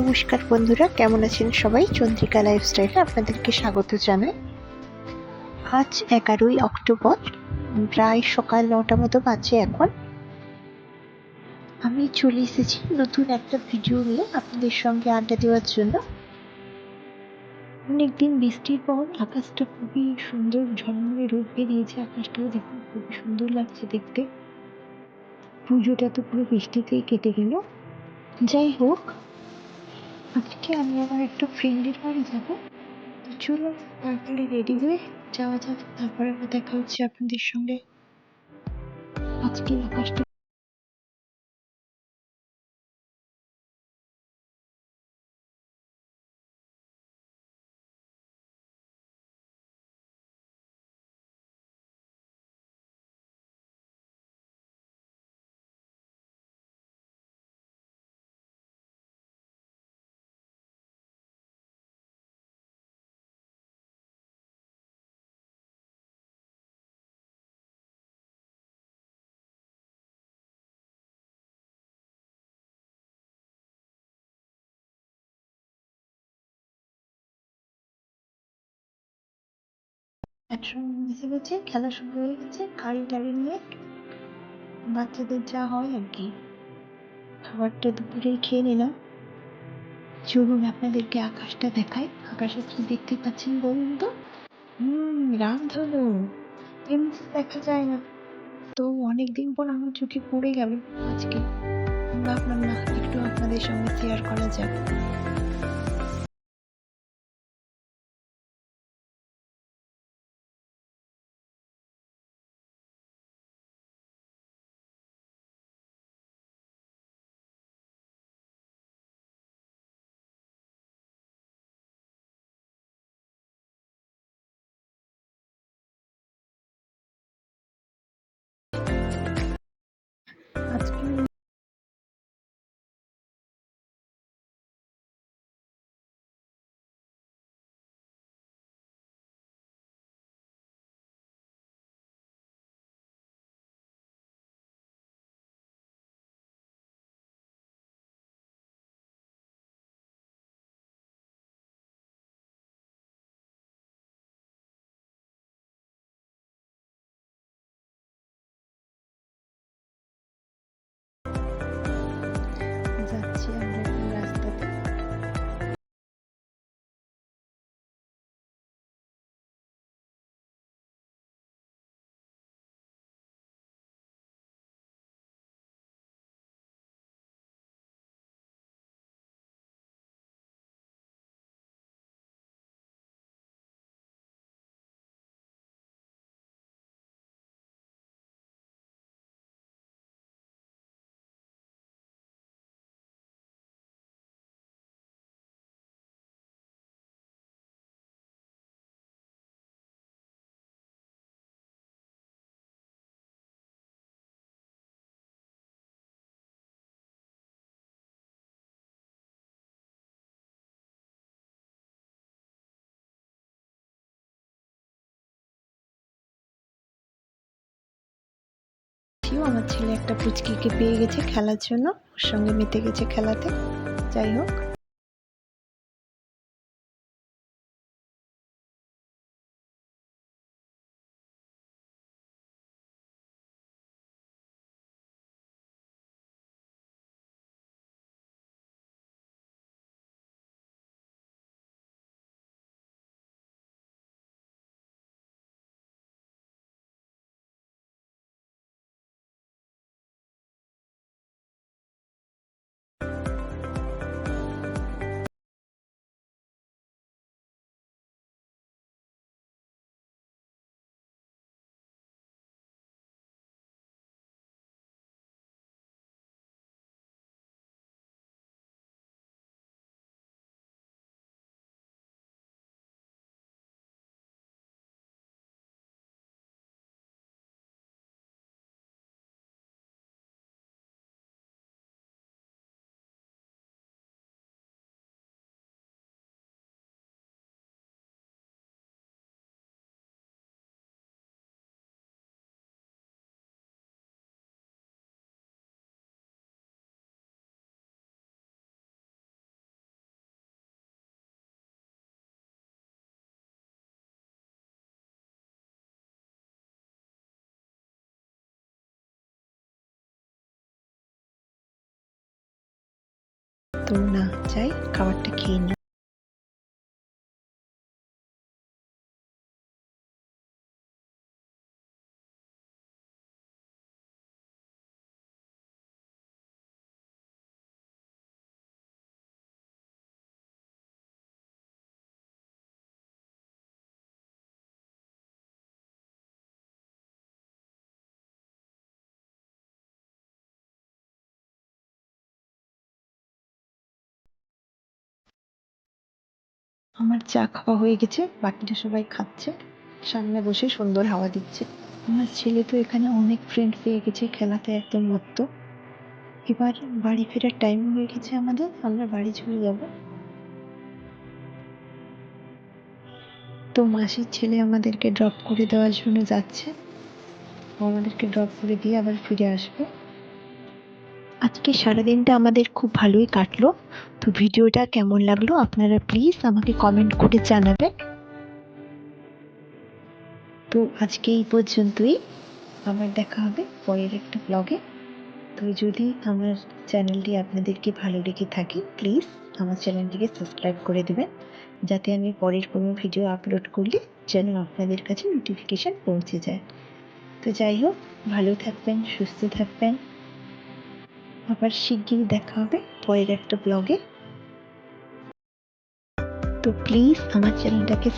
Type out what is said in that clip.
নমস্কার বন্ধুরা, কেমন আছেন সবাই? চন্দ্রিকা লাইফস্টাইলে আপনাদেরকে স্বাগত জানাই। আজ 11ই অক্টোবর, প্রায় সকাল 9টা মতো বাজে এখন। আমি চলে এসেছি নতুন একটা ভিডিও নিয়ে আপনাদের সঙ্গে আড্ডা দেওয়ার জন্য। অনেকদিন বৃষ্টির পর আকাশটা খুবই সুন্দর ঝলমলে রূপ বেরিয়েছে। আকাশটাও দেখুন খুবই সুন্দর লাগছে দেখতে। পুজোটা তো পুরো বৃষ্টিতেই কেটে গেল। যাই হোক, আজকে আমি আমার একটা ফ্রেন্ডের বাড়ি যাবো। চলুন তাড়াতাড়ি রেডি হয়ে যাওয়া যাক, তারপরে আবার দেখা হচ্ছে আপনাদের সঙ্গে। আজকে আকাশটা একসঙ্গে মিশে গেছে, খেলা শুরু হয়ে গেছে গাড়ি টাড়ি নিয়ে। বাচ্চাদের যা হয় আর কি। খাবারটা দুপুরেই খেয়ে নিলাম। চলুন আপনাদেরকে আকাশটা দেখাই। আকাশে কি দেখতে পাচ্ছেন বলুন তো? রামধনু। এমনি দেখা যায় না, তো অনেকদিন পর আমার চোখে পড়ে গেল আজকে। ভাবলাম না, একটু আপনাদের সঙ্গে শেয়ার করা যাক। আজকে যাচ্ছি আমরা এখন রাস্তাতে। আমার ছেলে একটা পুচকিকে পেয়ে গেছে খেলার জন্য, ওর সঙ্গে মেতে গেছে খেলাতে। যাই হোক, তো না যাই খাবারটা খেয়ে নিই। আমার চা খাওয়া হয়ে গেছে, বাকিটা সবাই খাচ্ছে, সামনে বসে সুন্দর হাওয়া দিচ্ছে। আমার ছেলে তো এখানে অনেক ফ্রেন্ড পেয়ে গেছে, খেলাতে একদম মত্ত। এবার বাড়ি ফেরার টাইম হয়ে গেছে আমাদের, আমরা বাড়ি চলে যাব। তো মাসির ছেলে আমাদেরকে ড্রপ করে দেওয়ার জন্য যাচ্ছে, ও আমাদেরকে ড্রপ করে দিয়ে আবার ফিরে আসবে। আজকে সারাদিনটা আমাদের খুব ভালোই কাটলো। তো ভিডিওটা কেমন লাগলো আপনারা প্লিজ আমাকে কমেন্ট করে জানাবেন। তো আজকে এই পর্যন্তই, আবার দেখা হবে পরের একটা ব্লগে। তো যদি আমার চ্যানেলটি আপনাদেরকে ভালো লেগে থাকে প্লিজ আমার চ্যানেলটিকে সাবস্ক্রাইব করে দেবেন, যাতে আমি পরের কোনো ভিডিও আপলোড করলে যেন আপনাদের কাছে নোটিফিকেশান পৌঁছে যায়। তো যাই হোক, ভালো থাকবেন, সুস্থ থাকবেন, আবার শিগগিরই দেখা হবে পরের একটা ব্লগে। তো প্লিজ আমার চ্যানেলটাকে